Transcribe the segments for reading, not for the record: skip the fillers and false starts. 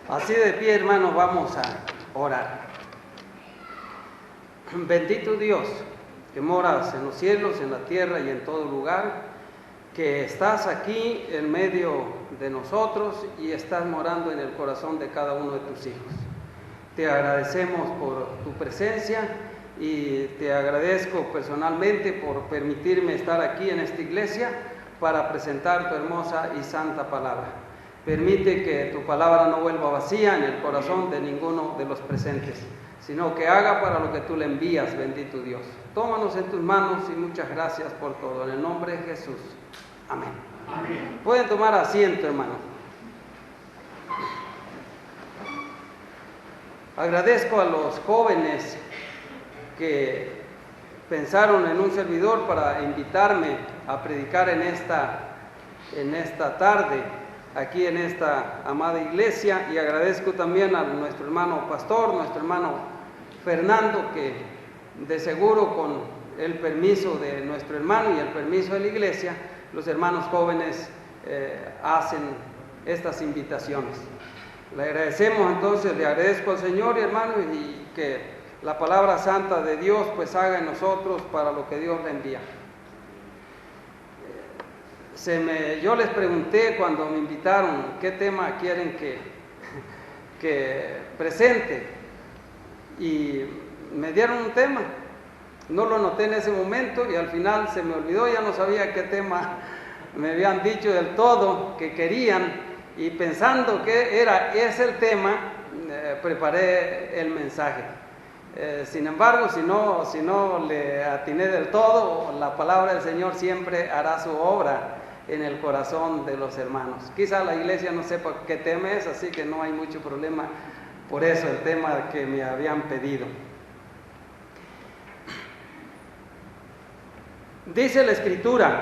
Así de pie, hermanos, vamos a orar. Bendito Dios, que moras en los cielos, en la tierra y en todo lugar, que estás aquí en medio de nosotros y estás morando en el corazón de cada uno de tus hijos. Te agradecemos por tu presencia y te agradezco personalmente por permitirme estar aquí en esta iglesia para presentar tu hermosa y santa palabra. Permite que tu palabra no vuelva vacía en el corazón de ninguno de los presentes, sino que haga para lo que tú le envías, bendito Dios. Tómanos en tus manos y muchas gracias por todo. En el nombre de Jesús. Amén. Amén. Pueden tomar asiento, hermano. Agradezco a los jóvenes que pensaron en un servidor para invitarme a predicar en esta tarde, aquí en esta amada iglesia, y agradezco también a nuestro hermano pastor, nuestro hermano Fernando, que de seguro con el permiso de nuestro hermano y el permiso de la iglesia, los hermanos jóvenes hacen estas invitaciones. Le agradecemos entonces, le agradezco al Señor, hermano, y que la palabra santa de Dios pues haga en nosotros para lo que Dios le envía. Yo les pregunté cuando me invitaron qué tema quieren que presente, y me dieron un tema. No lo noté en ese momento y al final se me olvidó, ya no sabía qué tema me habían dicho del todo que querían, y pensando que es el tema, preparé el mensaje. Sin embargo, si no le atiné del todo, la palabra del Señor siempre hará su obra en el corazón de los hermanos. Quizá la iglesia no sepa qué tema es, así que no hay mucho problema por eso, el tema que me habían pedido. Dice la Escritura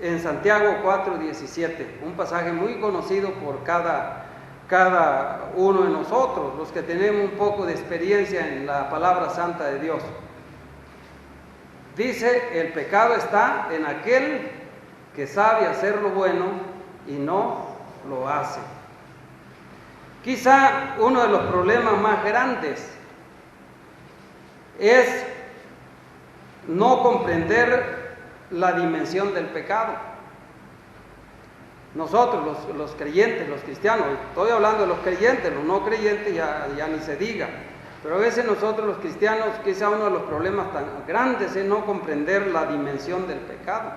en Santiago 4:17, un pasaje muy conocido por cada uno de nosotros, los que tenemos un poco de experiencia en la palabra santa de Dios. Dice: el pecado está en aquel que sabe hacer lo bueno y no lo hace. Quizá uno de los problemas más grandes es no comprender la dimensión del pecado. Nosotros, los creyentes, los cristianos, estoy hablando de los creyentes, los no creyentes ya ni se diga, pero a veces nosotros los cristianos, quizá uno de los problemas tan grandes es no comprender la dimensión del pecado.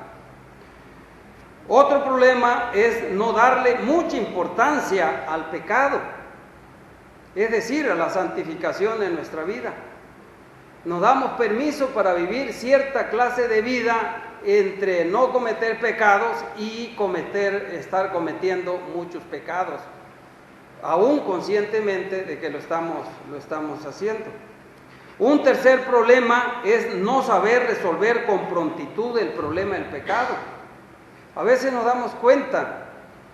Otro problema es no darle mucha importancia al pecado, es decir, a la santificación en nuestra vida. Nos damos permiso para vivir cierta clase de vida entre no cometer pecados y estar cometiendo muchos pecados, aún conscientemente de que lo estamos haciendo. Un tercer problema es no saber resolver con prontitud el problema del pecado. A veces nos damos cuenta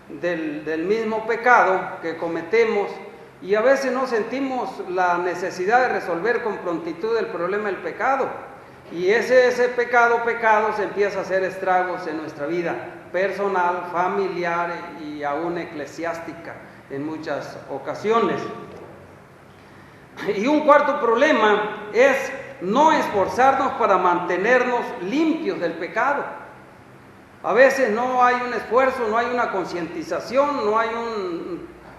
del mismo pecado que cometemos y a veces no sentimos la necesidad de resolver con prontitud el problema del pecado. Y ese pecado se empieza a hacer estragos en nuestra vida personal, familiar y aún eclesiástica en muchas ocasiones. Y un cuarto problema es no esforzarnos para mantenernos limpios del pecado. A veces no hay un esfuerzo, no hay una concientización, no hay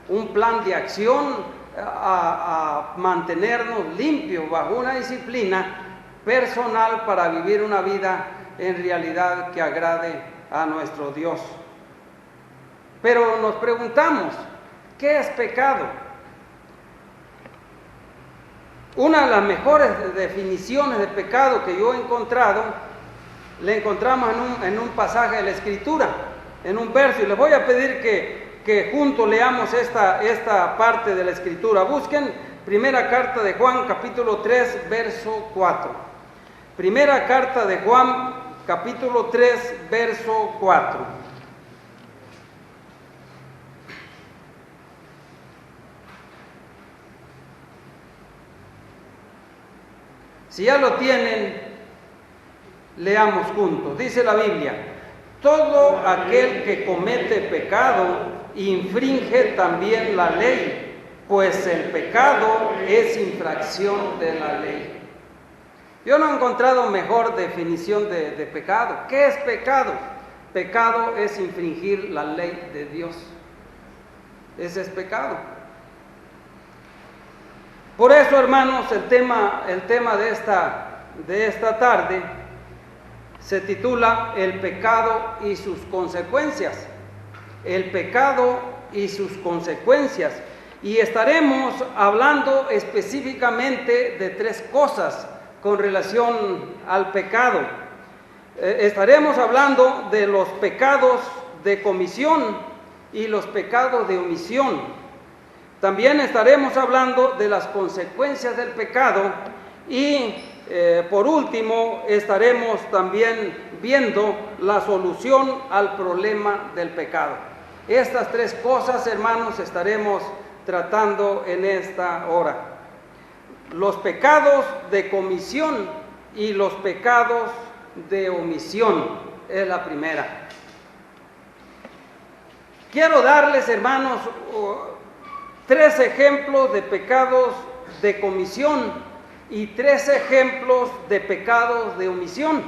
un plan de acción a mantenernos limpios bajo una disciplina personal para vivir una vida en realidad que agrade a nuestro Dios. Pero nos preguntamos, ¿qué es pecado? Una de las mejores definiciones de pecado que yo he encontrado, la encontramos en un pasaje de la Escritura, en un verso, y les voy a pedir que juntos leamos esta parte de la Escritura. Busquen primera carta de Juan, capítulo 3, verso 4. Primera carta de Juan, capítulo 3, verso 4. Si ya lo tienen, leamos juntos. Dice la Biblia: todo aquel que comete pecado infringe también la ley, pues el pecado es infracción de la ley. Yo no he encontrado mejor definición de pecado. ¿Qué es pecado? Pecado es infringir la ley de Dios. Ese es pecado. Por eso, hermanos, el tema de esta tarde se titula El pecado y sus consecuencias. El pecado y sus consecuencias. Y estaremos hablando específicamente de 3 cosas con relación al pecado. Estaremos hablando de los pecados de comisión y los pecados de omisión. También estaremos hablando de las consecuencias del pecado y por último estaremos también viendo la solución al problema del pecado. Estas 3 cosas, hermanos, estaremos tratando en esta hora. Los pecados de comisión y los pecados de omisión es la primera. Quiero darles, hermanos, 3 ejemplos de pecados de comisión y 3 ejemplos de pecados de omisión.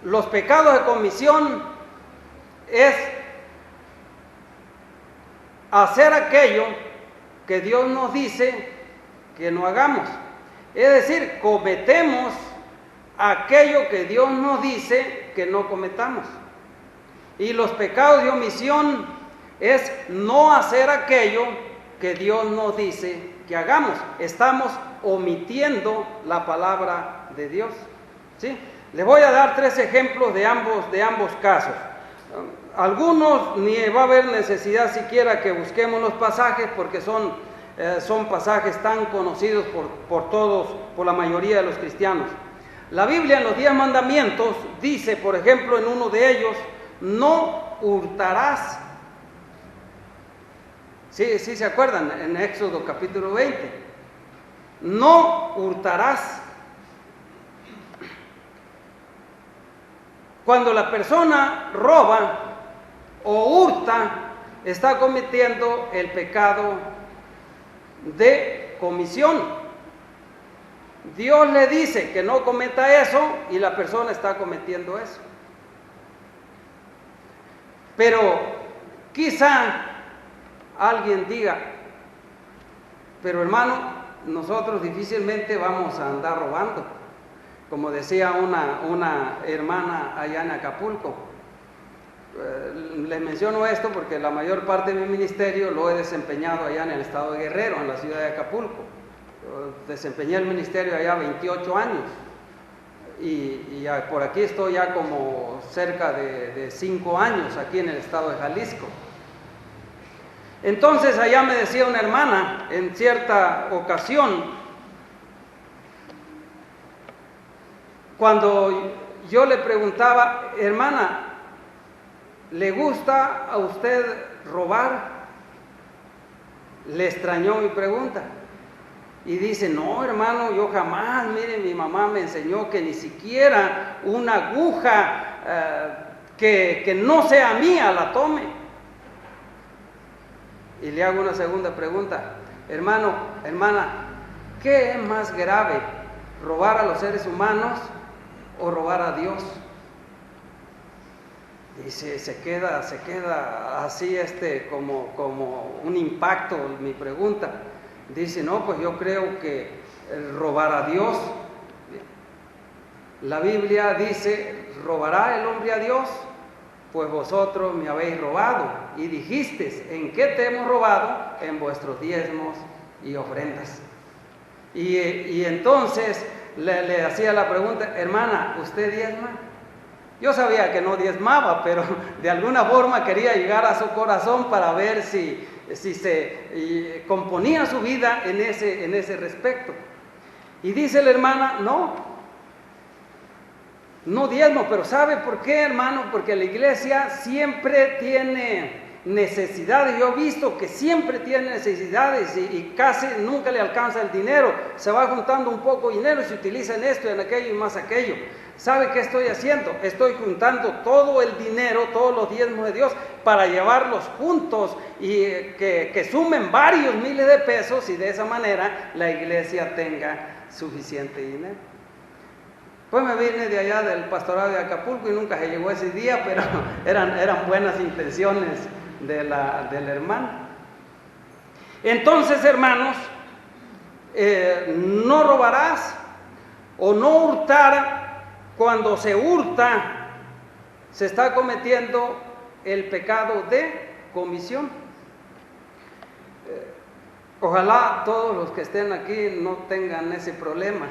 Los pecados de comisión es hacer aquello que Dios nos dice que no hagamos. Es decir, cometemos aquello que Dios nos dice que no cometamos. Y los pecados de omisión es no hacer aquello que Dios nos dice que hagamos. Estamos omitiendo la palabra de Dios. ¿Sí? Les voy a dar 3 ejemplos de ambos casos. Algunos ni va a haber necesidad siquiera que busquemos los pasajes porque son pasajes tan conocidos por todos, por la mayoría de los cristianos. La Biblia en los 10 mandamientos dice, por ejemplo, en uno de ellos, no hurtarás. Sí, se acuerdan, en Éxodo capítulo 20. No hurtarás. Cuando la persona roba o hurta, está cometiendo el pecado de comisión. Dios le dice que no cometa eso y la persona está cometiendo eso. Pero quizá alguien diga, pero hermano, nosotros difícilmente vamos a andar robando. Como decía una hermana allá en Acapulco. Les menciono esto porque la mayor parte de mi ministerio lo he desempeñado allá en el estado de Guerrero, en la ciudad de Acapulco. Desempeñé el ministerio allá 28 años y por aquí estoy ya como cerca de 5 años aquí en el estado de Jalisco. Entonces allá me decía una hermana en cierta ocasión, cuando yo le preguntaba, hermana, ¿le gusta a usted robar? Le extrañó mi pregunta. Y dice, no, hermano, yo jamás, mire, mi mamá me enseñó que ni siquiera una aguja que no sea mía la tome. Y le hago una segunda pregunta, hermano, hermana, ¿qué es más grave? ¿Robar a los seres humanos o robar a Dios? Dice, se queda así como un impacto mi pregunta. Dice, no, pues yo creo que robar a Dios. La Biblia dice, ¿robará el hombre a Dios? Pues vosotros me habéis robado. Y dijisteis, ¿en qué te hemos robado? En vuestros diezmos y ofrendas. Y entonces le hacía la pregunta, hermana, ¿usted diezma? Yo sabía que no diezmaba, pero de alguna forma quería llegar a su corazón para ver si se componía su vida en ese respecto. Y dice la hermana, no diezmo, pero ¿sabe por qué, hermano? Porque la iglesia siempre tiene necesidades. Yo he visto que siempre tiene necesidades y casi nunca le alcanza el dinero. Se va juntando un poco de dinero y se utiliza en esto y en aquello y más aquello. ¿sabe qué estoy haciendo? Estoy juntando todo el dinero, todos los diezmos de Dios, para llevarlos juntos y que sumen varios miles de pesos y de esa manera la iglesia tenga suficiente dinero. Pues me vine de allá del pastorado de Acapulco y nunca se llegó ese día, pero eran buenas intenciones del hermano. Entonces, hermanos, no robarás o no hurtar. Cuando se hurta, se está cometiendo el pecado de comisión. Ojalá todos los que estén aquí no tengan ese problema.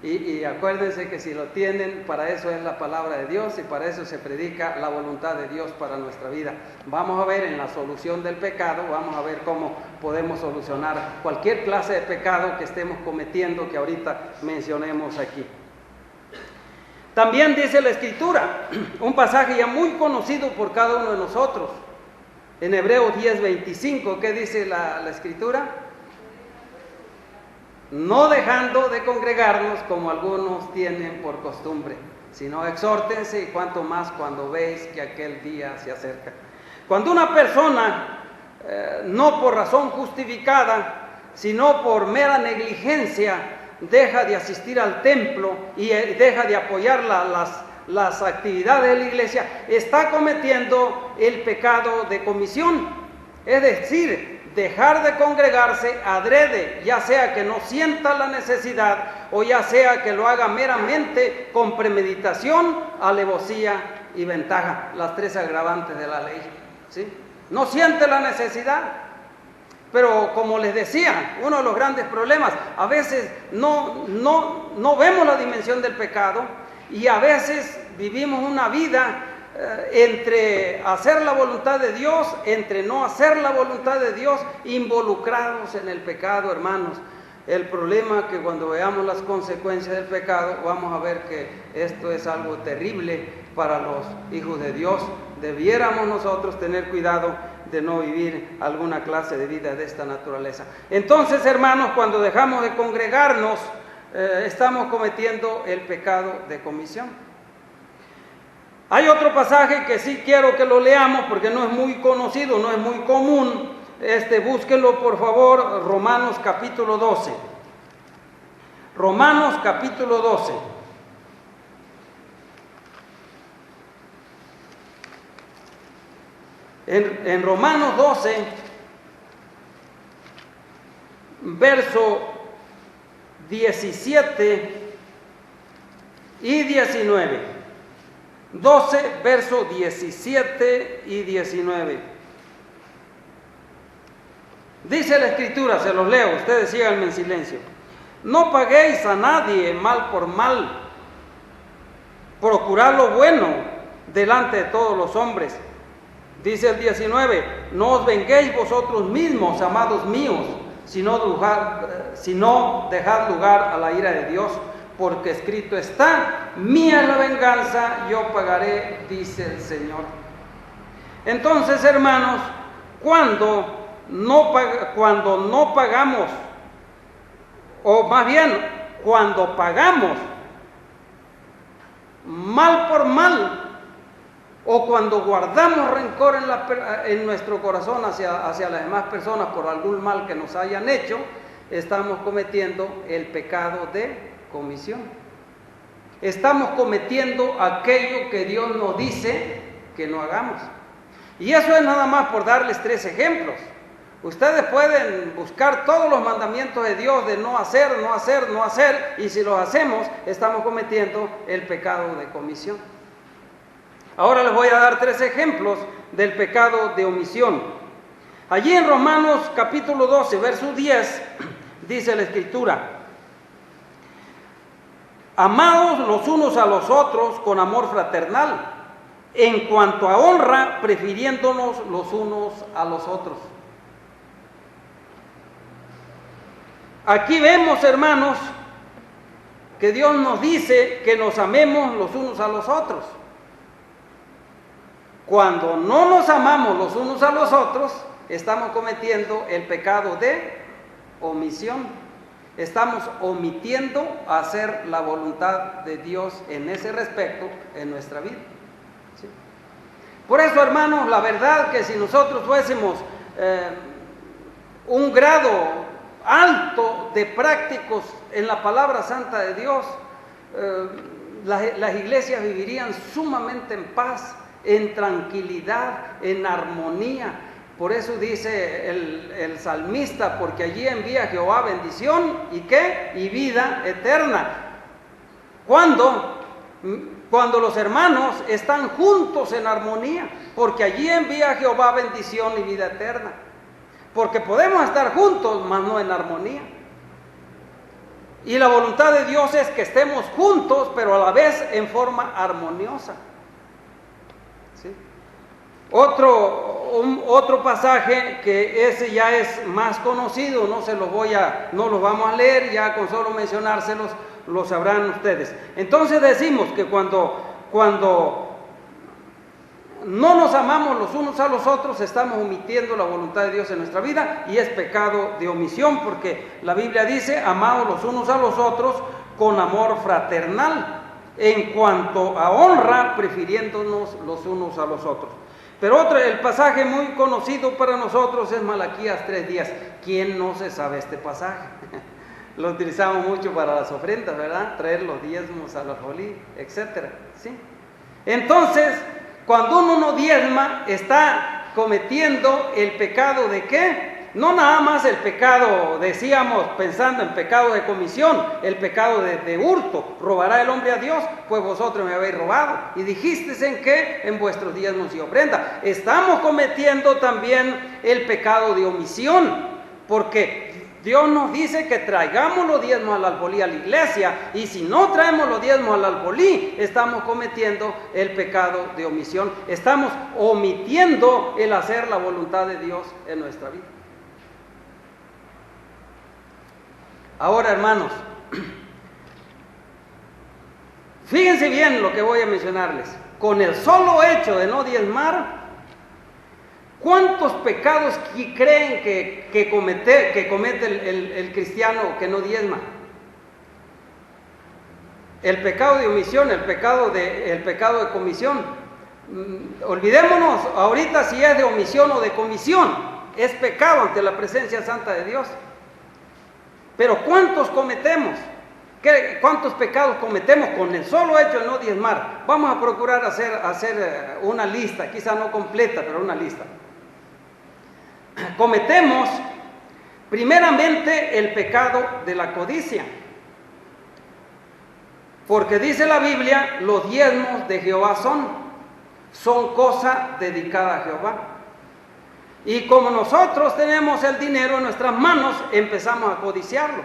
Y acuérdense que si lo tienen, para eso es la palabra de Dios y para eso se predica la voluntad de Dios para nuestra vida. Vamos a ver en la solución del pecado, vamos a ver cómo podemos solucionar cualquier clase de pecado que estemos cometiendo, que ahorita mencionemos aquí. También dice la Escritura, un pasaje ya muy conocido por cada uno de nosotros, en Hebreos 10:25, ¿qué dice la Escritura? No dejando de congregarnos como algunos tienen por costumbre, sino exhórtense, y cuanto más cuando veis que aquel día se acerca. Cuando una persona, no por razón justificada, sino por mera negligencia, deja de asistir al templo y deja de apoyar las actividades de la iglesia, está cometiendo el pecado de comisión, es decir, dejar de congregarse adrede, ya sea que no sienta la necesidad o ya sea que lo haga meramente con premeditación, alevosía y ventaja, las tres agravantes de la ley, ¿sí? No siente la necesidad, pero como les decía, uno de los grandes problemas, a veces no vemos la dimensión del pecado y a veces vivimos una vida entre hacer la voluntad de Dios, entre no hacer la voluntad de Dios, involucrados en el pecado, hermanos. El problema es que cuando veamos las consecuencias del pecado, vamos a ver que esto es algo terrible para los hijos de Dios. Debiéramos nosotros tener cuidado de no vivir alguna clase de vida de esta naturaleza. Entonces, hermanos, cuando dejamos de congregarnos, estamos cometiendo el pecado de comisión. Hay otro pasaje que sí quiero que lo leamos porque no es muy conocido, no es muy común. Búsquenlo por favor, Romanos capítulo 12. Romanos capítulo 12. En Romanos 12, verso 17 y 19. 12, verso 17 y 19. Dice la Escritura, se los leo, ustedes síganme en silencio. No paguéis a nadie mal por mal, procurad lo bueno delante de todos los hombres. Dice el 19, no os venguéis vosotros mismos, amados míos, sino dejad lugar a la ira de Dios, porque escrito está, mía es la venganza, yo pagaré, dice el Señor. Entonces, hermanos, cuando no pagamos, o más bien, cuando pagamos mal por mal, o cuando guardamos rencor en nuestro corazón hacia las demás personas por algún mal que nos hayan hecho, estamos cometiendo el pecado de comisión. Estamos cometiendo aquello que Dios nos dice que no hagamos. Y eso es nada más por darles 3 ejemplos. Ustedes pueden buscar todos los mandamientos de Dios de no hacer, no hacer, no hacer, y si los hacemos, estamos cometiendo el pecado de comisión. Ahora les voy a dar 3 ejemplos del pecado de omisión. Allí en Romanos capítulo 12, verso 10, dice la Escritura: amados los unos a los otros con amor fraternal, en cuanto a honra, prefiriéndonos los unos a los otros. Aquí vemos, hermanos, que Dios nos dice que nos amemos los unos a los otros. Cuando no nos amamos los unos a los otros, estamos cometiendo el pecado de omisión. estamos omitiendo hacer la voluntad de Dios en ese respecto en nuestra vida. ¿Sí? Por eso, hermanos, la verdad que si nosotros fuésemos un grado alto de prácticos en la palabra santa de Dios, las iglesias vivirían sumamente en paz, en tranquilidad, en armonía. Por eso dice el salmista, porque allí envía Jehová bendición, ¿y qué? Y vida eterna. Cuando los hermanos están juntos en armonía, porque allí envía Jehová bendición y vida eterna. Porque podemos estar juntos, mas no en armonía. Y la voluntad de Dios es que estemos juntos, pero a la vez en forma armoniosa. ¿Sí? Otro pasaje que ese ya es más conocido, no los vamos a leer, ya con solo mencionárselos lo sabrán ustedes. Entonces decimos que cuando no nos amamos los unos a los otros, estamos omitiendo la voluntad de Dios en nuestra vida, y es pecado de omisión, porque la Biblia dice: amaos los unos a los otros con amor fraternal, en cuanto a honra, prefiriéndonos los unos a los otros. Pero el pasaje muy conocido para nosotros es Malaquías 3:10. ¿Quién no se sabe este pasaje? Lo utilizamos mucho para las ofrendas, ¿verdad? Traer los diezmos al alfolí, etcétera, ¿sí? Entonces, cuando uno no diezma, está cometiendo el pecado ¿de qué? No nada más el pecado, decíamos, pensando en pecado de comisión, el pecado de hurto. ¿Robará el hombre a Dios? Pues vosotros me habéis robado. ¿Y dijisteis en qué? En vuestros diezmos y ofrendas. Estamos cometiendo también el pecado de omisión, porque Dios nos dice que traigamos los diezmos al alfolí a la iglesia, y si no traemos los diezmos al alfolí, estamos cometiendo el pecado de omisión. Estamos omitiendo el hacer la voluntad de Dios en nuestra vida. Ahora, hermanos, fíjense bien lo que voy a mencionarles. Con el solo hecho de no diezmar, ¿cuántos pecados creen que comete el cristiano que no diezma? El pecado de omisión, el pecado de comisión. Olvidémonos ahorita si es de omisión o de comisión. Es pecado ante la presencia santa de Dios. Pero ¿cuántos cometemos? ¿Cuántos pecados cometemos con el solo hecho de no diezmar? Vamos a procurar hacer una lista, quizá no completa, pero una lista. Cometemos primeramente el pecado de la codicia, porque dice la Biblia: los diezmos de Jehová son cosa dedicada a Jehová. Y como nosotros tenemos el dinero en nuestras manos, empezamos a codiciarlo.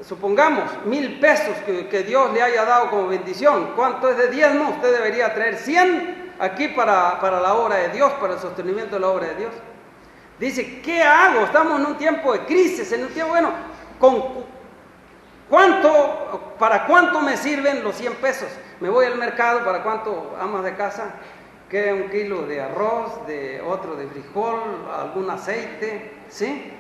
Supongamos 1,000 pesos que Dios le haya dado como bendición. ¿Cuánto es de diezmo? Usted debería traer 100 aquí para la obra de Dios, para el sostenimiento de la obra de Dios. Dice: ¿qué hago? Estamos en un tiempo de crisis, en un tiempo, bueno, ¿para cuánto me sirven los 100 pesos? Me voy al mercado, ¿para cuánto, amas de casa? Que 1 kilo de arroz, otro de frijol, algún aceite, ¿sí?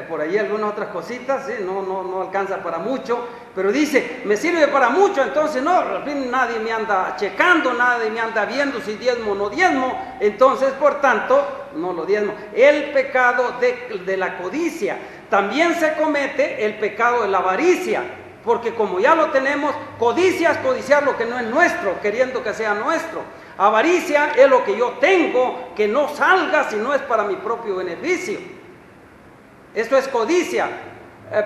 Por ahí algunas otras cositas, ¿sí? No alcanza para mucho, pero dice: me sirve para mucho. Entonces no, al fin nadie me anda checando, nadie me anda viendo si diezmo o no diezmo, entonces por tanto no lo diezmo. El pecado de la codicia. También se comete el pecado de la avaricia, porque como ya lo tenemos, codicia es codiciar lo que no es nuestro, queriendo que sea nuestro. Avaricia es lo que yo tengo, que no salga si no es para mi propio beneficio. Esto es codicia.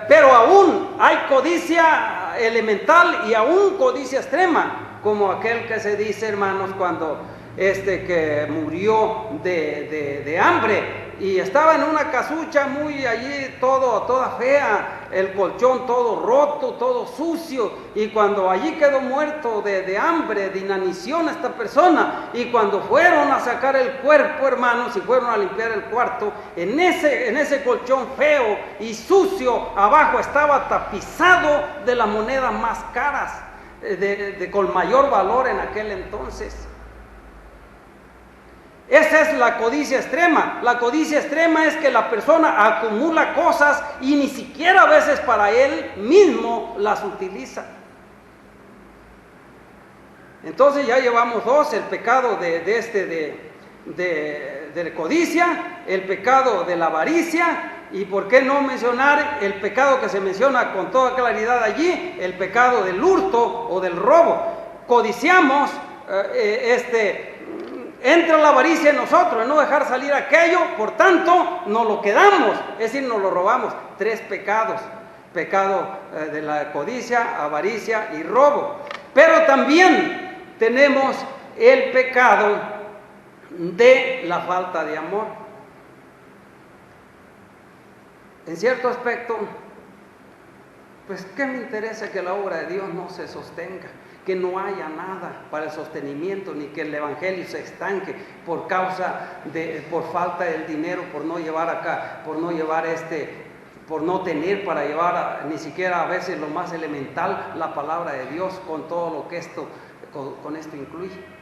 Pero aún hay codicia elemental y aún codicia extrema, como aquel que se dice, hermanos, cuando que murió de hambre y estaba en una casucha muy allí, toda fea, el colchón todo roto, todo sucio, y cuando allí quedó muerto de hambre, de inanición esta persona, y cuando fueron a sacar el cuerpo, hermanos, y fueron a limpiar el cuarto, en ese colchón feo y sucio, abajo estaba tapizado de las monedas más caras, con mayor valor en aquel entonces. Esa es la codicia extrema. La codicia extrema es que la persona acumula cosas y ni siquiera a veces para él mismo las utiliza. Entonces ya llevamos dos: el pecado de codicia, el pecado de la avaricia, y por qué no mencionar el pecado que se menciona con toda claridad allí, el pecado del hurto o del robo. Codiciamos, entra la avaricia en nosotros, en no dejar salir aquello, por tanto nos lo quedamos, es decir, nos lo robamos. Tres pecados: pecado de la codicia, avaricia y robo. Pero también tenemos el pecado de la falta de amor. En cierto aspecto, pues ¿qué me interesa que la obra de Dios no se sostenga? Que no haya nada para el sostenimiento, ni que el evangelio se estanque por falta del dinero, por no llevar acá, por no tener para llevar ni siquiera a veces lo más elemental, la palabra de Dios, con todo lo que con esto incluye.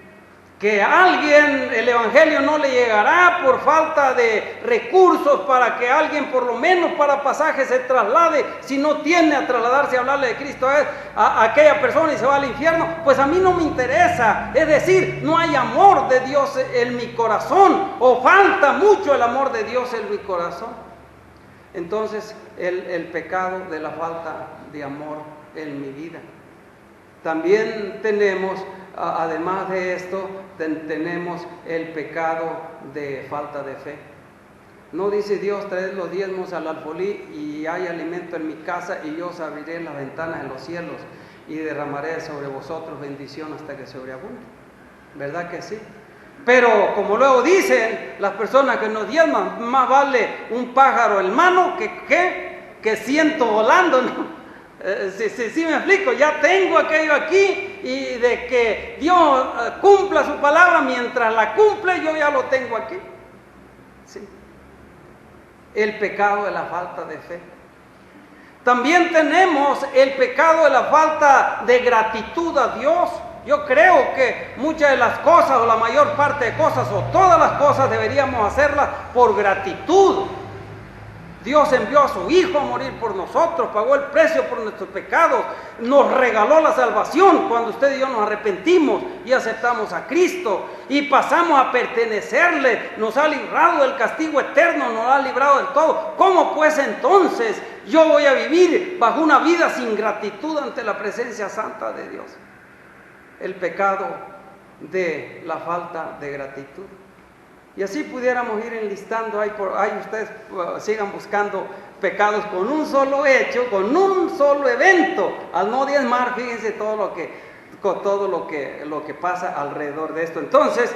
Que a alguien el evangelio no le llegará por falta de recursos para que alguien por lo menos para pasaje se traslade, si no tiene a trasladarse a hablarle de Cristo a aquella persona y se va al infierno, pues a mí no me interesa. Es decir, no hay amor de Dios en mi corazón, o falta mucho el amor de Dios en mi corazón. Entonces el pecado de la falta de amor en mi vida. También tenemos, además de esto, tenemos el pecado de falta de fe. No dice Dios: traed los diezmos al alfolí y hay alimento en mi casa, y yo os abriré las ventanas de los cielos y derramaré sobre vosotros bendición hasta que sobreabunde. ¿Verdad que sí? Pero como luego dicen las personas que nos diezman, más vale un pájaro en mano que 100 volando, ¿no? Sí me explico. Ya tengo aquello aquí, y de que Dios cumpla su palabra, mientras la cumple yo ya lo tengo aquí. Sí. El pecado de la falta de fe. También tenemos el pecado de la falta de gratitud a Dios. Yo creo que muchas de las cosas, o la mayor parte de cosas, o todas las cosas, deberíamos hacerlas por gratitud. Dios envió a su Hijo a morir por nosotros, pagó el precio por nuestros pecados, nos regaló la salvación cuando usted y yo nos arrepentimos y aceptamos a Cristo y pasamos a pertenecerle. Nos ha librado del castigo eterno, nos ha librado del todo. ¿Cómo pues entonces yo voy a vivir bajo una vida sin gratitud ante la presencia santa de Dios? El pecado de la falta de gratitud. Y así pudiéramos ir enlistando, ahí ustedes sigan buscando pecados con un solo hecho, con un solo evento. Al no diezmar, fíjense todo lo que pasa alrededor de esto. Entonces,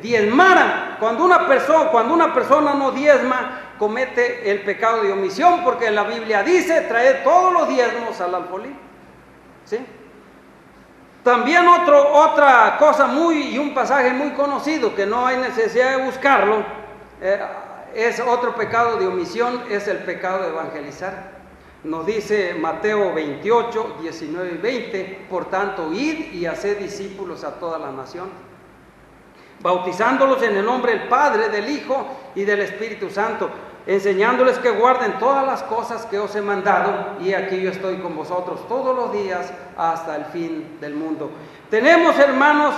diezmar, cuando una persona no diezma, comete el pecado de omisión, porque la Biblia dice: traed todos los diezmos al alfolí. ¿Sí? También otra cosa y un pasaje muy conocido, que no hay necesidad de buscarlo, es otro pecado de omisión, es el pecado de evangelizar. Nos dice Mateo 28, 19 y 20: por tanto, id y haced discípulos a toda la nación, bautizándolos en el nombre del Padre, del Hijo y del Espíritu Santo, enseñándoles que guarden todas las cosas que os he mandado, y aquí yo estoy con vosotros todos los días hasta el fin del mundo. Tenemos, hermanos,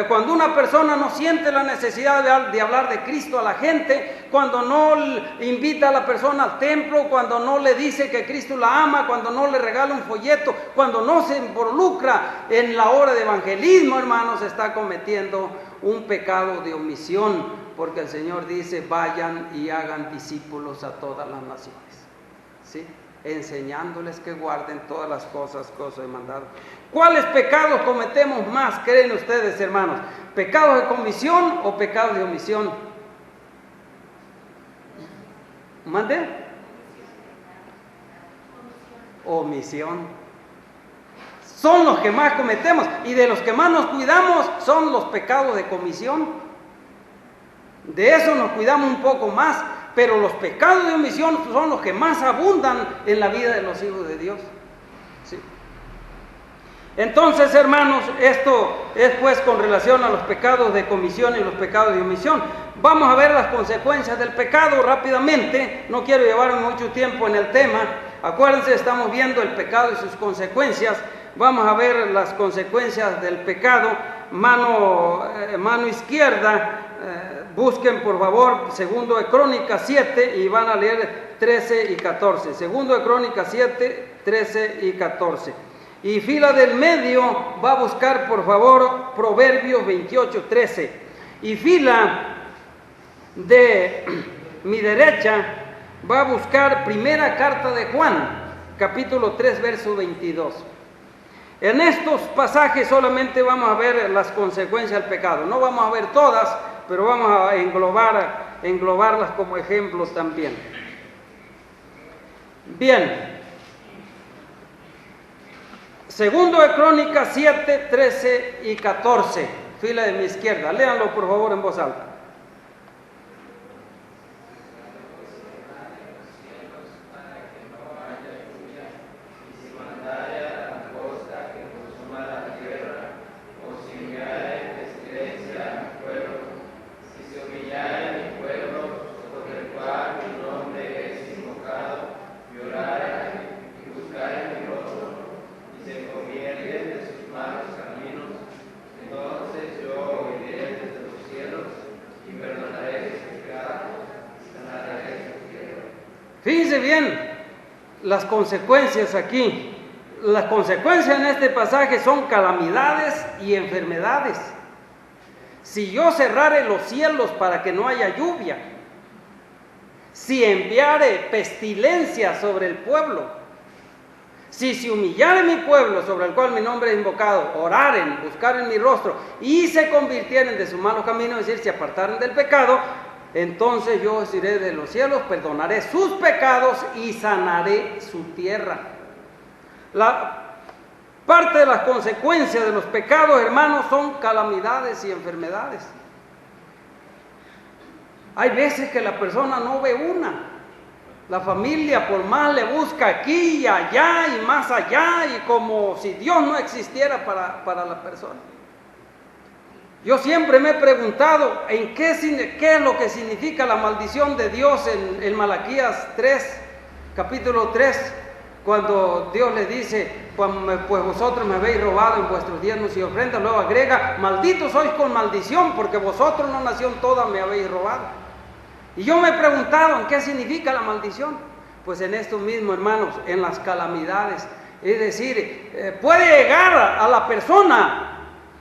cuando una persona no siente la necesidad de hablar de Cristo a la gente, cuando no invita a la persona al templo, cuando no le dice que Cristo la ama, cuando no le regala un folleto, cuando no se involucra en la obra de evangelismo, hermanos, está cometiendo un pecado de omisión, porque el Señor dice: vayan y hagan discípulos a todas las naciones, ¿sí? Enseñándoles que guarden todas las cosas que os he mandado. ¿Cuáles pecados cometemos más, creen ustedes, hermanos? ¿Pecados de comisión o pecados de omisión? ¿Mande? Omisión. Son los que más cometemos, y de los que más nos cuidamos son los pecados de comisión. De eso nos cuidamos un poco más, pero los pecados de omisión son los que más abundan en la vida de los hijos de Dios. ¿Sí? Entonces, hermanos, esto es pues con relación a los pecados de comisión y los pecados de omisión. Vamos a ver las consecuencias del pecado rápidamente. No quiero llevarme mucho tiempo en el tema. Acuérdense, estamos viendo el pecado y sus consecuencias. Vamos a ver las consecuencias del pecado. Mano izquierda, busquen por favor 2 de Crónicas 7 y van a leer 13 y 14. 2 de Crónicas 7, 13 y 14. Y fila del medio va a buscar por favor Proverbios 28, 13. Y fila de mi derecha va a buscar primera carta de Juan, capítulo 3, verso 22. En estos pasajes solamente vamos a ver las consecuencias del pecado. No vamos a ver todas, pero vamos a englobarlas como ejemplo también. Bien. 2 de Crónicas 7, 13 y 14. Fila de mi izquierda. Léanlo por favor en voz alta. Fíjense bien las consecuencias aquí. Las consecuencias en este pasaje son calamidades y enfermedades. Si yo cerrare los cielos para que no haya lluvia, si enviare pestilencia sobre el pueblo, si se humillare mi pueblo sobre el cual mi nombre es invocado, oraren, buscaren mi rostro y se convirtieren de su malo camino, es decir, se apartaren del pecado, entonces yo os iré de los cielos, perdonaré sus pecados y sanaré su tierra. La parte de las consecuencias de los pecados, hermanos, son calamidades y enfermedades. Hay veces que la persona no ve una. La familia por más le busca aquí y allá y más allá, y como si Dios no existiera para la persona. Yo siempre me he preguntado qué es lo que significa la maldición de Dios en Malaquías 3, capítulo 3, cuando Dios le dice, pues vosotros me habéis robado en vuestros diezmos y ofrendas. Luego agrega, malditos sois con maldición, porque vosotros una nación toda me habéis robado. Y yo me he preguntado, ¿en qué significa la maldición? Pues en esto mismo, hermanos, en las calamidades. Es decir, puede llegar a la persona,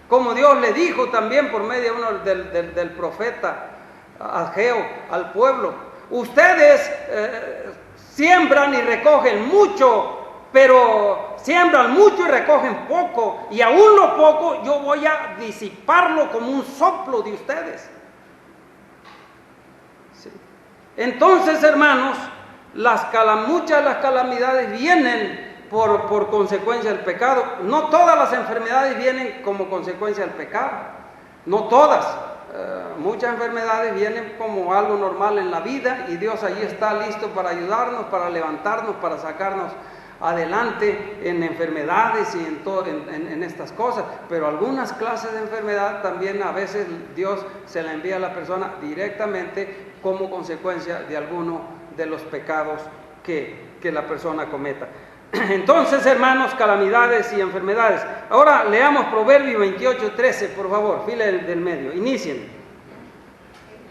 como Dios le dijo también por medio del profeta Ageo al pueblo. Ustedes siembran y recogen mucho, pero siembran mucho y recogen poco, y aún lo poco yo voy a disiparlo como un soplo de ustedes. Sí. Entonces, hermanos, muchas de las calamidades vienen por consecuencia del pecado. No todas las enfermedades vienen como consecuencia del pecado, no todas. Muchas enfermedades vienen como algo normal en la vida, y Dios allí está listo para ayudarnos, para levantarnos, para sacarnos adelante en enfermedades y en estas cosas. Pero algunas clases de enfermedad también a veces Dios se la envía a la persona directamente como consecuencia de alguno de los pecados que la persona cometa. Entonces, hermanos, calamidades y enfermedades. Ahora leamos Proverbios 28, 13, por favor, fila del medio, inicien.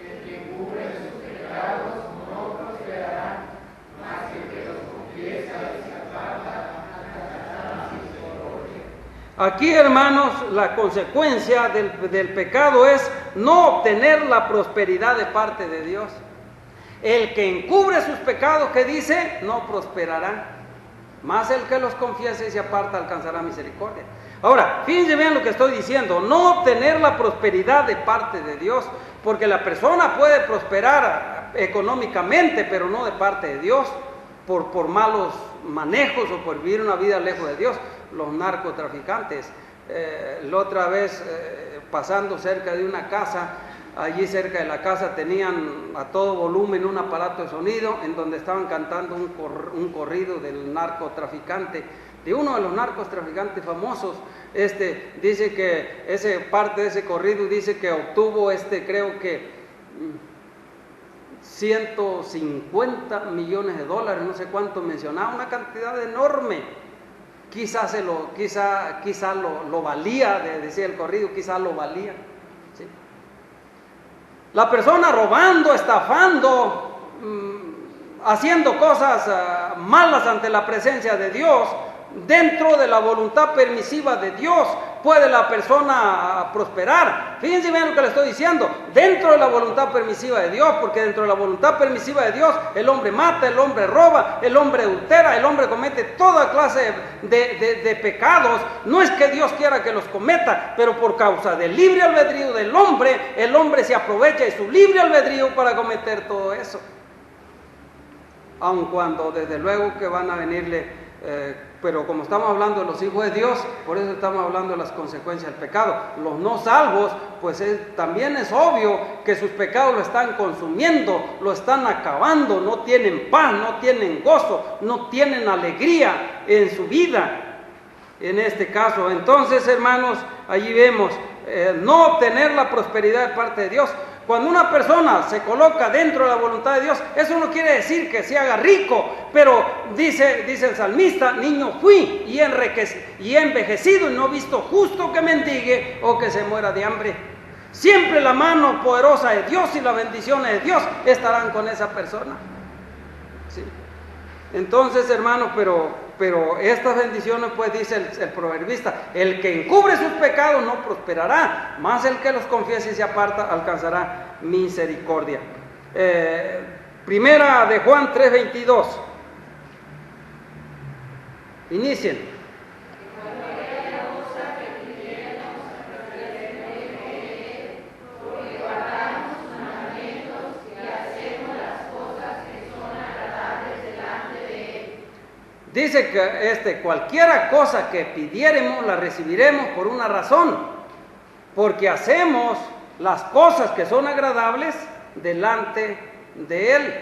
El que cubre sus pecados no prosperará, mas el que los confiesa y se aparta alcanzará misericordia. Aquí, hermanos, la consecuencia del pecado es no obtener la prosperidad de parte de Dios. El que encubre sus pecados, ¿qué dice? No prosperará. Más el que los confiese y se aparta alcanzará misericordia. Ahora, fíjense bien lo que estoy diciendo. No obtener la prosperidad de parte de Dios, porque la persona puede prosperar económicamente, pero no de parte de Dios, por malos manejos o por vivir una vida lejos de Dios. Los narcotraficantes, la otra vez pasando cerca de una casa, allí cerca de la casa tenían a todo volumen un aparato de sonido en donde estaban cantando un corrido del narcotraficante de uno de los narcotraficantes famosos. Dice que parte de ese corrido dice que obtuvo creo que 150 millones de dólares, no sé cuánto mencionaba, una cantidad enorme. Quizás lo valía, decía el corrido, quizás lo valía. ¿Sí? La persona robando, estafando, haciendo cosas malas ante la presencia de Dios, dentro de la voluntad permisiva de Dios, puede la persona prosperar. Fíjense bien lo que le estoy diciendo, dentro de la voluntad permisiva de Dios, porque dentro de la voluntad permisiva de Dios, el hombre mata, el hombre roba, el hombre adultera, el hombre comete toda clase de pecados. No es que Dios quiera que los cometa, pero por causa del libre albedrío del hombre, el hombre se aprovecha de su libre albedrío para cometer todo eso. Aun cuando desde luego que van a venirle, pero como estamos hablando de los hijos de Dios, por eso estamos hablando de las consecuencias del pecado. Los no salvos, pues también es obvio que sus pecados lo están consumiendo, lo están acabando, no tienen paz, no tienen gozo, no tienen alegría en su vida, en este caso. Entonces, hermanos, allí vemos no obtener la prosperidad de parte de Dios. Cuando una persona se coloca dentro de la voluntad de Dios, eso no quiere decir que se haga rico, pero dice el salmista, niño fui y he envejecido y no he visto justo que mendigue o que se muera de hambre. Siempre la mano poderosa de Dios y las bendiciones de Dios estarán con esa persona. ¿Sí? Entonces, hermanos, pero estas bendiciones, pues dice el proverbista, el que encubre sus pecados no prosperará, más el que los confiese y se aparta alcanzará misericordia. Primera de Juan 3:22. Inicien. Dice que cualquiera cosa que pidiéremos la recibiremos por una razón, porque hacemos las cosas que son agradables delante de Él.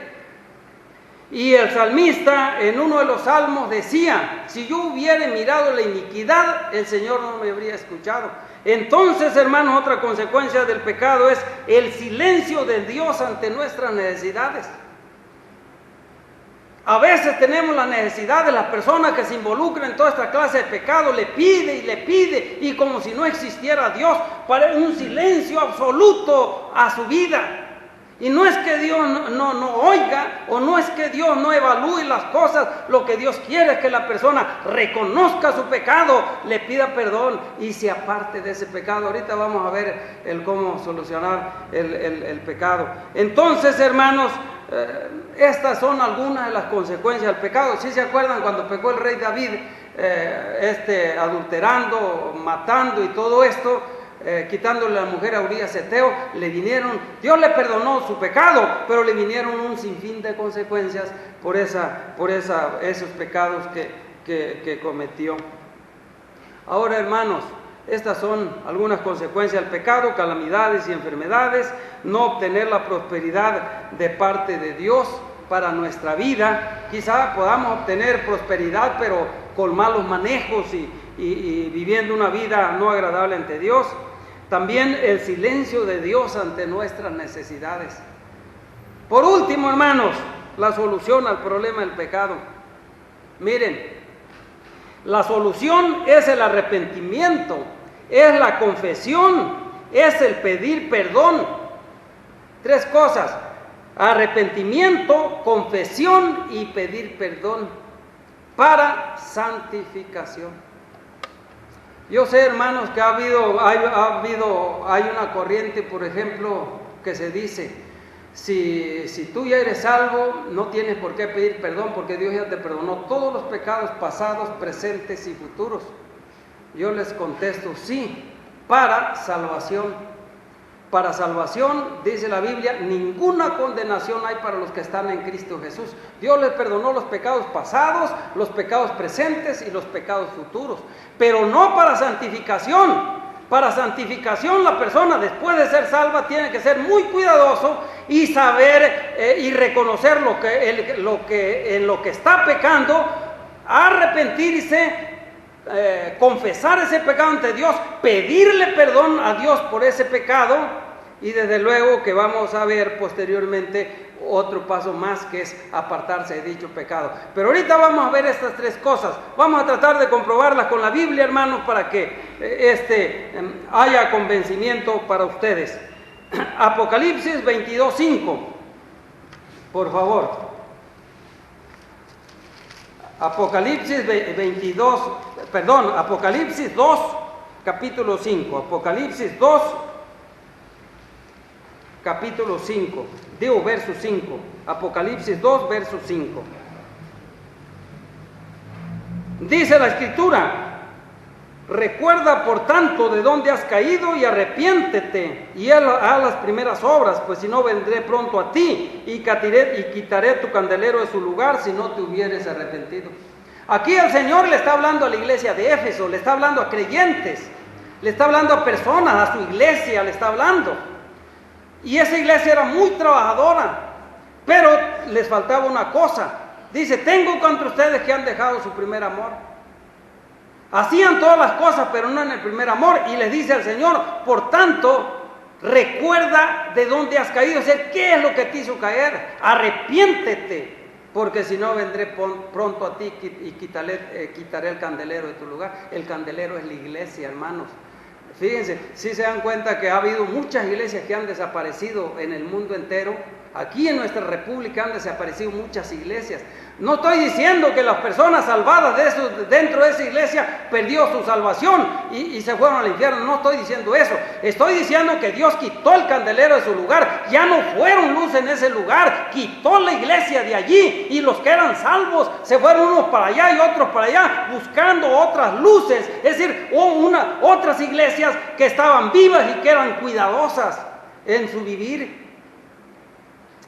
Y el salmista en uno de los salmos decía, si yo hubiera mirado la iniquidad, el Señor no me habría escuchado. Entonces, hermanos, otra consecuencia del pecado es el silencio de Dios ante nuestras necesidades. A veces tenemos la necesidad de las personas que se involucran en toda esta clase de pecado, le pide, y como si no existiera Dios, para un silencio absoluto a su vida. Y no es que Dios no oiga, o no es que Dios no evalúe las cosas, lo que Dios quiere es que la persona reconozca su pecado, le pida perdón y se aparte de ese pecado. Ahorita vamos a ver cómo solucionar el pecado. Entonces, hermanos, estas son algunas de las consecuencias del pecado. ¿Sí se acuerdan cuando pecó el rey David, adulterando, matando y todo esto, quitándole a la mujer a Urías Eteo? Dios le perdonó su pecado, pero le vinieron un sinfín de consecuencias por esos pecados que cometió. Ahora, hermanos, estas son algunas consecuencias del pecado: calamidades y enfermedades, no obtener la prosperidad de parte de Dios para nuestra vida. Quizá podamos obtener prosperidad, pero con malos manejos y viviendo una vida no agradable ante Dios. También el silencio de Dios ante nuestras necesidades. Por último, hermanos, la solución al problema del pecado. Miren, la solución es el arrepentimiento, es la confesión, es el pedir perdón. Tres cosas: arrepentimiento, confesión y pedir perdón para santificación. Yo sé, hermanos, que hay una corriente, por ejemplo, que se dice, si tú ya eres salvo, no tienes por qué pedir perdón, porque Dios ya te perdonó todos los pecados pasados, presentes y futuros. Yo les contesto, sí, para salvación. Para salvación, dice la Biblia, ninguna condenación hay para los que están en Cristo Jesús. Dios les perdonó los pecados pasados, los pecados presentes y los pecados futuros, pero no para santificación. Para santificación, la persona, después de ser salva, tiene que ser muy cuidadoso y saber y reconocer en lo que está pecando, arrepentirse, confesar ese pecado ante Dios, pedirle perdón a Dios por ese pecado, y desde luego que vamos a ver posteriormente otro paso más, que es apartarse de dicho pecado. Pero ahorita vamos a ver estas tres cosas. Vamos a tratar de comprobarlas con la Biblia, hermanos, para que haya convencimiento para ustedes. Apocalipsis 22:5, por favor. Apocalipsis 2, capítulo 5. Apocalipsis 2, capítulo 5. Verso 5. Apocalipsis 2, verso 5. Dice la Escritura: recuerda por tanto de dónde has caído y arrepiéntete y haz las primeras obras, pues si no vendré pronto a ti y quitaré tu candelero de su lugar si no te hubieres arrepentido. Aquí el Señor le está hablando a la iglesia de Éfeso, le está hablando a creyentes, le está hablando a personas, a su iglesia le está hablando. Y esa iglesia era muy trabajadora, pero les faltaba una cosa. Dice: tengo contra ustedes que han dejado su primer amor. Hacían todas las cosas, pero no en el primer amor. Y les dice al Señor: por tanto, recuerda de dónde has caído. O sea, ¿qué es lo que te hizo caer? Arrepiéntete, porque si no vendré pronto a ti y quitaré el candelero de tu lugar. El candelero es la iglesia, hermanos. Fíjense, si se dan cuenta que ha habido muchas iglesias que han desaparecido en el mundo entero. Aquí en nuestra república han desaparecido muchas iglesias. No estoy diciendo que las personas salvadas dentro de esa iglesia perdió su salvación y se fueron al infierno. No estoy diciendo eso. Estoy diciendo que Dios quitó el candelero de su lugar. Ya no fueron luz en ese lugar. Quitó la iglesia de allí, y los que eran salvos se fueron unos para allá y otros para allá, buscando otras luces. Es decir, otras iglesias que estaban vivas y que eran cuidadosas en su vivir.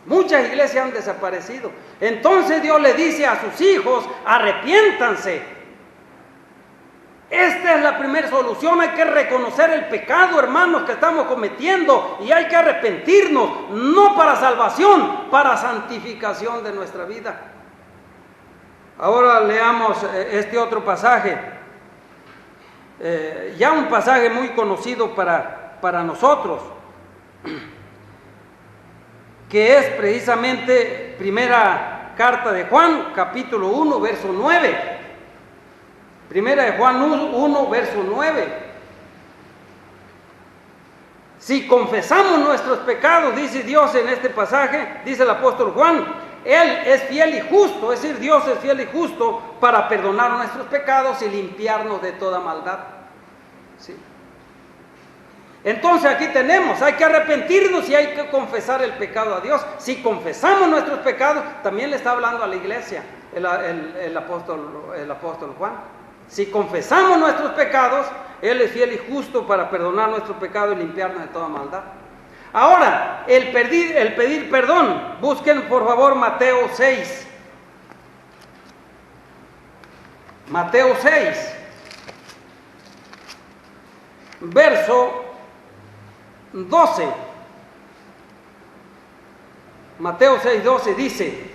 Muchas iglesias han desaparecido. Entonces Dios le dice a sus hijos: arrepiéntanse. Esta es la primera solución. Hay que reconocer el pecado, hermanos, que estamos cometiendo, y hay que arrepentirnos, no para salvación, para santificación de nuestra vida. Ahora leamos este otro pasaje, ya un pasaje muy conocido para nosotros, que es precisamente primera carta de Juan, capítulo 1, verso 9. Primera de Juan 1, verso 9. Si confesamos nuestros pecados, dice Dios en este pasaje, dice el apóstol Juan, Él es fiel y justo, es decir, Dios es fiel y justo para perdonar nuestros pecados y limpiarnos de toda maldad. ¿Sí? Entonces aquí tenemos, hay que arrepentirnos y hay que confesar el pecado a Dios. Si confesamos nuestros pecados, también le está hablando a la iglesia el apóstol Juan. Si confesamos nuestros pecados, Él es fiel y justo para perdonar nuestro pecado y limpiarnos de toda maldad. Ahora, el pedir perdón, busquen por favor Mateo 6. Mateo 6, verso 12. Mateo 6:12 dice: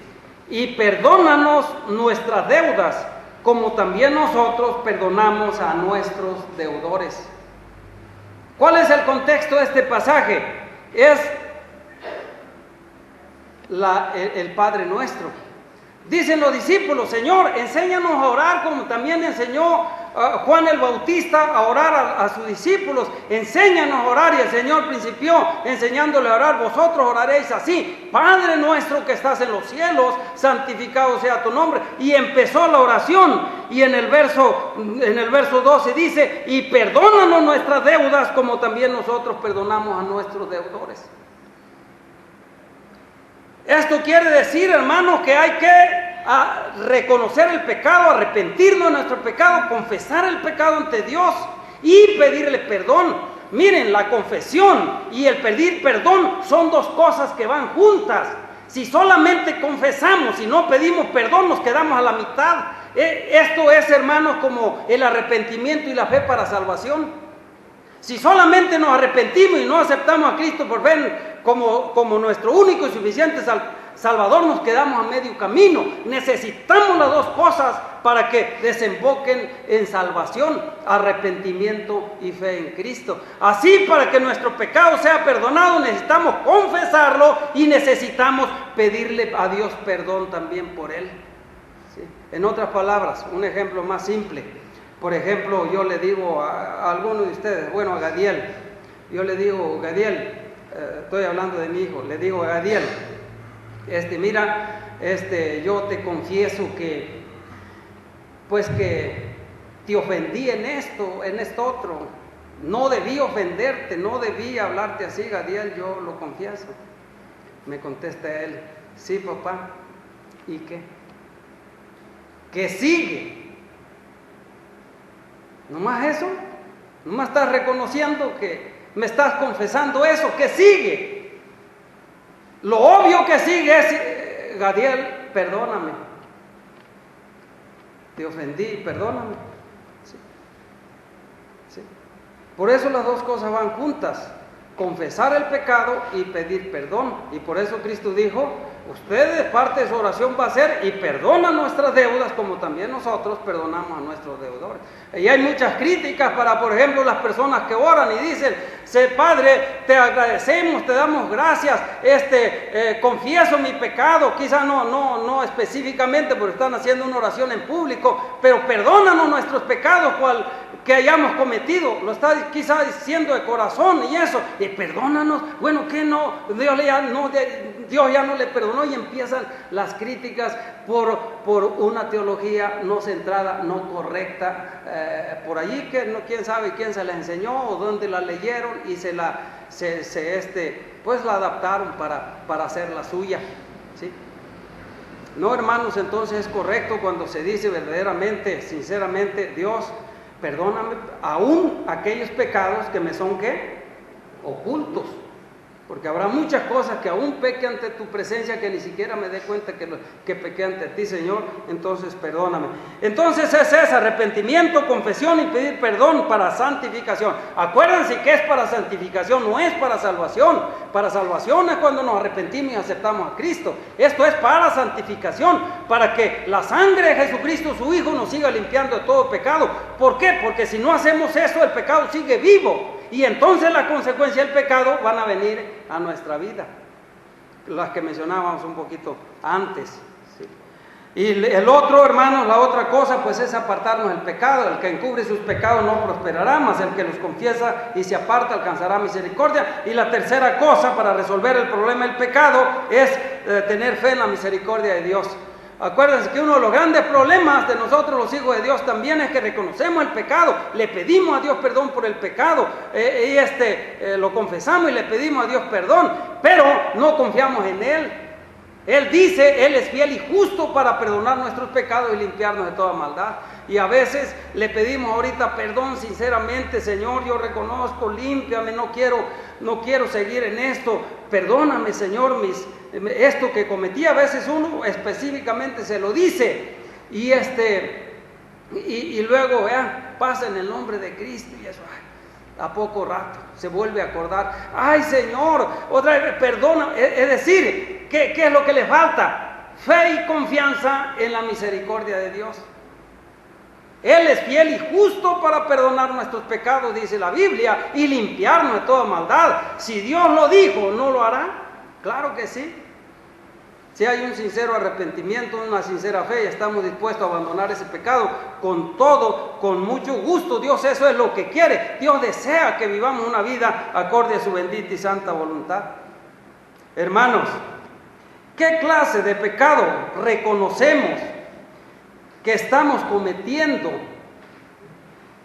y perdónanos nuestras deudas, como también nosotros perdonamos a nuestros deudores. ¿Cuál es el contexto de este pasaje? Es el Padre Nuestro. Dicen los discípulos: Señor, enséñanos a orar como también enseñó Juan el Bautista a orar a sus discípulos. Enséñanos a orar. Y el Señor principió enseñándole a orar: vosotros oraréis así: Padre nuestro que estás en los cielos, santificado sea tu nombre. Y empezó la oración, y en el verso 12 dice: y perdónanos nuestras deudas como también nosotros perdonamos a nuestros deudores. Esto quiere decir, hermanos, que hay que reconocer el pecado, arrepentirnos de nuestro pecado, confesar el pecado ante Dios y pedirle perdón. Miren, la confesión y el pedir perdón son dos cosas que van juntas. Si solamente confesamos y no pedimos perdón, nos quedamos a la mitad. Esto es, hermanos, como el arrepentimiento y la fe para salvación. Si solamente nos arrepentimos y no aceptamos a Cristo por fe como nuestro único y suficiente Salvador, nos quedamos a medio camino. Necesitamos las dos cosas para que desemboquen en salvación, arrepentimiento y fe en Cristo. Así, para que nuestro pecado sea perdonado, necesitamos confesarlo y necesitamos pedirle a Dios perdón también por él. ¿Sí? En otras palabras, un ejemplo más simple. Por ejemplo, yo le digo a alguno de ustedes, bueno, a Gadiel, yo le digo, Gadiel, estoy hablando de mi hijo, le digo a Gadiel, mira, yo te confieso que, pues que te ofendí en esto otro, no debí ofenderte, no debí hablarte así, Gadiel, yo lo confieso. Me contesta él, sí, papá, ¿y qué? ¿Qué sigue? ¿Nomás eso? ¿Nomás estás reconociendo que me estás confesando eso? ¿Qué sigue? Lo obvio que sigue es, Gadiel, perdóname. Te ofendí, perdóname. Sí. Sí. Por eso las dos cosas van juntas. Confesar el pecado y pedir perdón. Y por eso Cristo dijo, ustedes, parte de su oración va a ser, y perdonan nuestras deudas como también nosotros perdonamos a nuestros deudores. Y hay muchas críticas para, por ejemplo, las personas que oran y dicen, Padre, te agradecemos, te damos gracias, confieso mi pecado, quizás no específicamente porque están haciendo una oración en público, pero perdónanos nuestros pecados que hayamos cometido, lo está quizás diciendo de corazón y eso, y perdónanos, bueno, que no, Dios ya no le perdonó, y empiezan las críticas por una teología no centrada, no correcta, por allí que quién sabe quién se la enseñó o dónde la leyeron y pues la adaptaron para hacer la suya, ¿sí? No, hermanos, entonces es correcto cuando se dice verdaderamente, sinceramente, Dios, perdóname aún aquellos pecados que me son, ¿qué? Ocultos. Porque habrá muchas cosas que aún peque ante tu presencia que ni siquiera me dé cuenta que pequé ante ti, Señor, entonces perdóname. Entonces es arrepentimiento, confesión y pedir perdón para santificación. Acuérdense que es para santificación, no es para salvación. Para salvación es cuando nos arrepentimos y aceptamos a Cristo. Esto es para santificación, para que la sangre de Jesucristo, su Hijo, nos siga limpiando de todo pecado. ¿Por qué? Porque si no hacemos eso, el pecado sigue vivo. Y entonces las consecuencias del pecado van a venir a nuestra vida, las que mencionábamos un poquito antes, ¿sí? Y el otro, hermanos, la otra cosa, pues es apartarnos del pecado. El que encubre sus pecados no prosperará, mas el que los confiesa y se aparta alcanzará misericordia. Y la tercera cosa para resolver el problema del pecado es tener fe en la misericordia de Dios. Acuérdense que uno de los grandes problemas de nosotros los hijos de Dios también es que reconocemos el pecado, le pedimos a Dios perdón por el pecado, lo confesamos y le pedimos a Dios perdón, pero no confiamos en Él. Él dice, Él es fiel y justo para perdonar nuestros pecados y limpiarnos de toda maldad. Y a veces le pedimos ahorita perdón sinceramente, Señor, yo reconozco, límpiame, no quiero seguir en esto, perdóname, Señor, esto que cometí. A veces uno específicamente se lo dice y luego pasa en el nombre de Cristo y eso, a poco rato se vuelve a acordar, ay, Señor, otra vez perdona. Es decir, ¿qué es lo que le falta? Fe y confianza en la misericordia de Dios. Él es fiel y justo para perdonar nuestros pecados, dice la Biblia, y limpiarnos de toda maldad. Si Dios lo dijo, ¿no lo hará? Claro que sí. Si hay un sincero arrepentimiento, una sincera fe, y estamos dispuestos a abandonar ese pecado con todo, con mucho gusto. Dios eso es lo que quiere. Dios desea que vivamos una vida acorde a su bendita y santa voluntad. Hermanos, ¿qué clase de pecado reconocemos que estamos cometiendo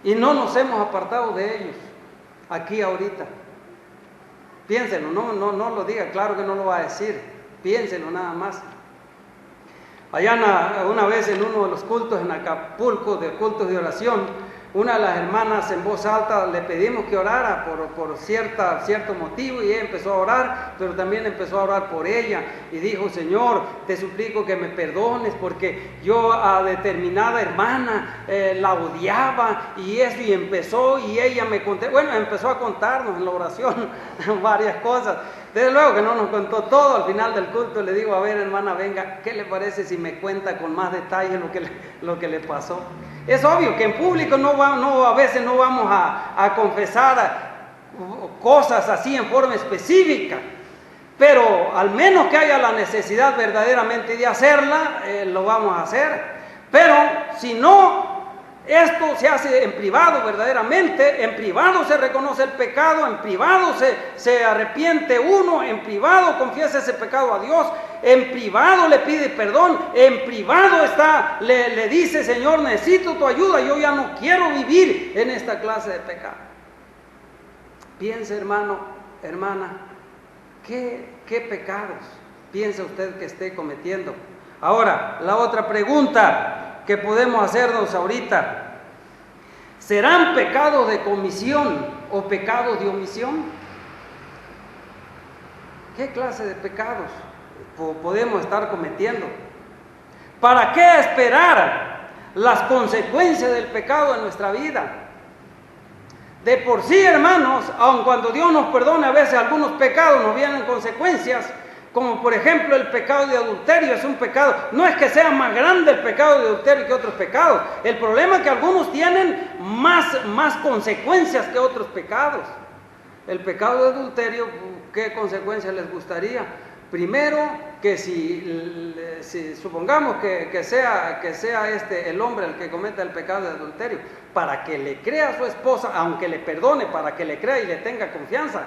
y no nos hemos apartado de ellos aquí ahorita? Piénsenlo, no lo diga, claro que no lo va a decir, piénsenlo nada más. Allá una vez en uno de los cultos en Acapulco, de cultos de oración, una de las hermanas en voz alta le pedimos que orara por cierto motivo, y ella empezó a orar, pero también empezó a orar por ella y dijo: Señor, te suplico que me perdones porque yo a determinada hermana la odiaba y eso, y ella empezó a contarnos en la oración varias cosas. Desde luego que no nos contó todo. Al final del culto le digo, a ver, hermana, venga, ¿qué le parece si me cuenta con más detalle lo que le pasó? Es obvio que en público a veces no vamos a confesar cosas así en forma específica, pero al menos que haya la necesidad verdaderamente de hacerla, lo vamos a hacer. Pero si no, esto se hace en privado verdaderamente, en privado se reconoce el pecado, en privado se arrepiente uno, en privado confiesa ese pecado a Dios, en privado le pide perdón, en privado le dice, Señor, necesito tu ayuda, yo ya no quiero vivir en esta clase de pecado. Piense, hermano, hermana, ¿qué pecados piensa usted que esté cometiendo? Ahora, la otra pregunta que podemos hacernos ahorita: ¿serán pecados de comisión o pecados de omisión? ¿Qué clase de pecados podemos estar cometiendo? ¿Para qué esperar las consecuencias del pecado en nuestra vida? De por sí, hermanos, aun cuando Dios nos perdone a veces algunos pecados, nos vienen consecuencias. Como por ejemplo el pecado de adulterio es un pecado. No es que sea más grande el pecado de adulterio que otros pecados. El problema es que algunos tienen más consecuencias que otros pecados. El pecado de adulterio, ¿qué consecuencias les gustaría? Primero, que si supongamos que sea el hombre el que cometa el pecado de adulterio, para que le crea a su esposa, aunque le perdone, para que le crea y le tenga confianza,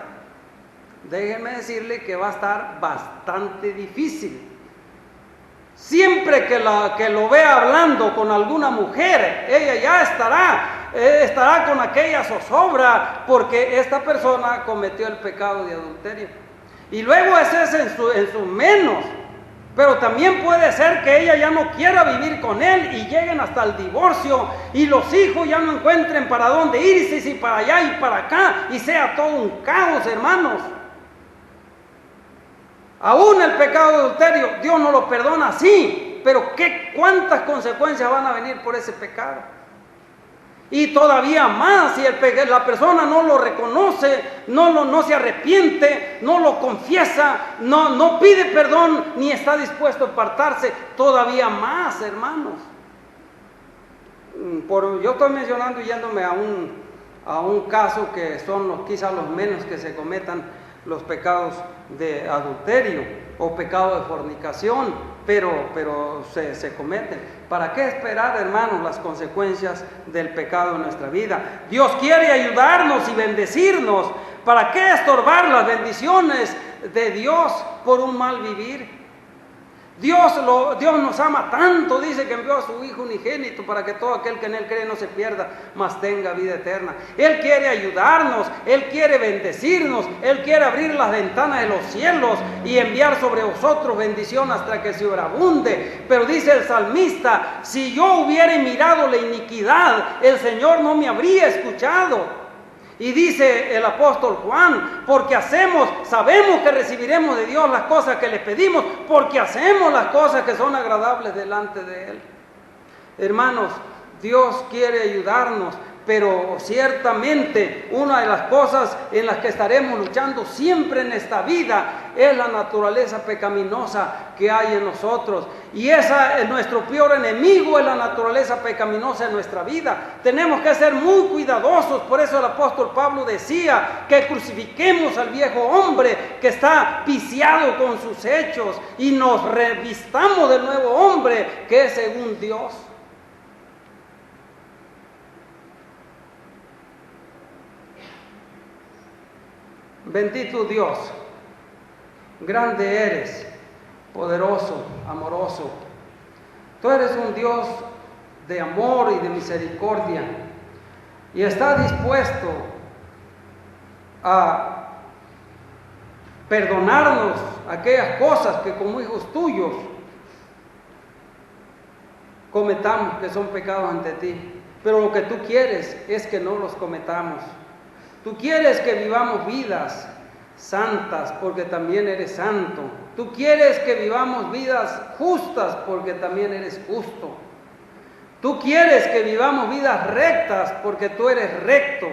déjenme decirle que va a estar bastante difícil. Siempre que lo vea hablando con alguna mujer, ella ya estará con aquella zozobra, porque esta persona cometió el pecado de adulterio. Y luego ese es en su menos, pero también puede ser que ella ya no quiera vivir con él y lleguen hasta el divorcio, y los hijos ya no encuentren para dónde irse, si para allá y para acá, y sea todo un caos, hermanos. Aún el pecado de adulterio, Dios no lo perdona, sí, pero ¿cuántas consecuencias van a venir por ese pecado? Y todavía más, si la persona no lo reconoce, no se arrepiente, no lo confiesa, no pide perdón, ni está dispuesto a apartarse, todavía más, hermanos. Yo estoy mencionando, yéndome a un caso que son quizás los menos que se cometan, los pecados de adulterio o pecado de fornicación, pero se cometen. ¿Para qué esperar, hermanos, las consecuencias del pecado en nuestra vida? Dios quiere ayudarnos y bendecirnos. ¿Para qué estorbar las bendiciones de Dios por un mal vivir? Dios nos ama tanto, dice que envió a su Hijo unigénito para que todo aquel que en Él cree no se pierda, mas tenga vida eterna. Él quiere ayudarnos, Él quiere bendecirnos, Él quiere abrir las ventanas de los cielos y enviar sobre vosotros bendición hasta que sobreabunde. Pero dice el salmista, si yo hubiera mirado la iniquidad, el Señor no me habría escuchado. Y dice el apóstol Juan, porque sabemos que recibiremos de Dios las cosas que le pedimos, porque hacemos las cosas que son agradables delante de Él. Hermanos, Dios quiere ayudarnos, pero ciertamente una de las cosas en las que estaremos luchando siempre en esta vida es la naturaleza pecaminosa que hay en nosotros. Y nuestro peor enemigo es la naturaleza pecaminosa en nuestra vida. Tenemos que ser muy cuidadosos. Por eso el apóstol Pablo decía que crucifiquemos al viejo hombre que está viciado con sus hechos y nos revistamos del nuevo hombre que es según Dios. Bendito Dios, grande eres, poderoso, amoroso. Tú eres un Dios de amor y de misericordia, y está dispuesto a perdonarnos aquellas cosas que como hijos tuyos cometamos, que son pecados ante ti. Pero lo que tú quieres es que no los cometamos. Tú quieres que vivamos vidas santas porque también eres santo. Tú quieres que vivamos vidas justas porque también eres justo. Tú quieres que vivamos vidas rectas porque tú eres recto.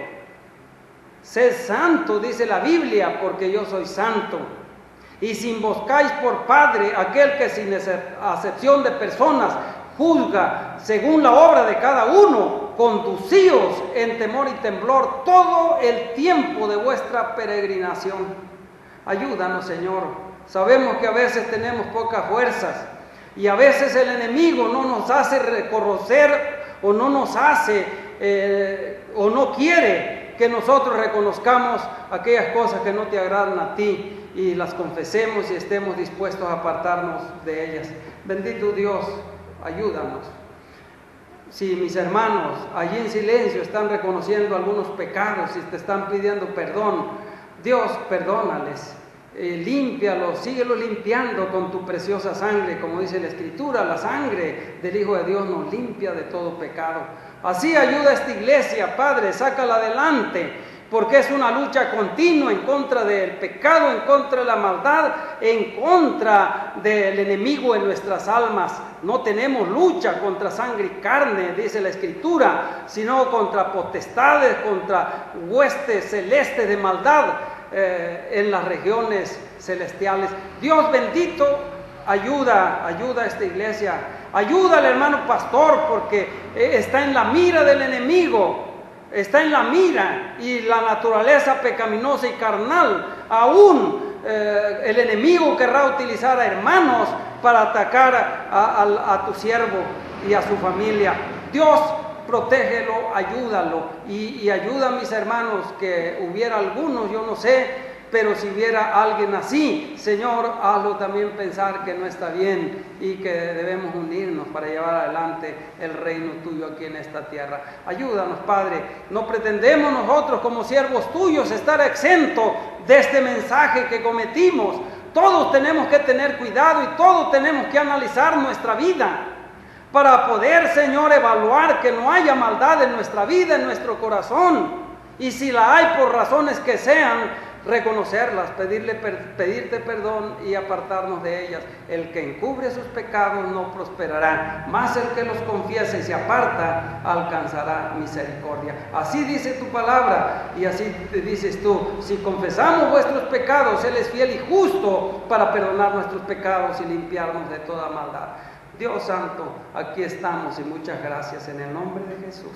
Sé santo, dice la Biblia, porque yo soy santo. Y si invocáis por Padre aquel que sin acepción de personas juzga según la obra de cada uno, conducíos en temor y temblor todo el tiempo de vuestra peregrinación. Ayúdanos, Señor. Sabemos que a veces tenemos pocas fuerzas y a veces el enemigo no nos hace reconocer o no nos hace o no quiere que nosotros reconozcamos aquellas cosas que no te agradan a ti y las confesemos y estemos dispuestos a apartarnos de ellas. Bendito Dios, ayúdanos. Si mis hermanos allí en silencio están reconociendo algunos pecados y te están pidiendo perdón, Dios, perdónales, límpialos, síguelo limpiando con tu preciosa sangre, como dice la Escritura, la sangre del Hijo de Dios nos limpia de todo pecado. Así ayuda a esta iglesia, Padre, sácala adelante, porque es una lucha continua en contra del pecado, en contra de la maldad, en contra del enemigo en nuestras almas. No tenemos lucha contra sangre y carne, dice la Escritura, sino contra potestades, contra huestes celestes de maldad en las regiones celestiales. Dios bendito, ayuda a esta iglesia. Ayuda al hermano pastor, porque está en la mira del enemigo. Está en la mira y la naturaleza pecaminosa y carnal. Aún el enemigo querrá utilizar a hermanos para atacar a tu siervo y a su familia. Dios, protégelo, ayúdalo y ayuda a mis hermanos, que hubiera algunos, yo no sé, pero si hubiera alguien así, Señor, hazlo también pensar que no está bien y que debemos unirnos para llevar adelante el reino tuyo aquí en esta tierra. Ayúdanos, Padre. No pretendemos nosotros como siervos tuyos estar exentos de este mensaje que cometimos. Todos tenemos que tener cuidado y todos tenemos que analizar nuestra vida para poder, Señor, evaluar que no haya maldad en nuestra vida, en nuestro corazón. Y si la hay por razones que sean, reconocerlas, pedirte perdón y apartarnos de ellas. El que encubre sus pecados no prosperará, mas el que los confiesa y se aparta alcanzará misericordia. Así dice tu palabra y así te dices tú: si confesamos vuestros pecados, Él es fiel y justo para perdonar nuestros pecados y limpiarnos de toda maldad. Dios santo, aquí estamos y muchas gracias en el nombre de Jesús.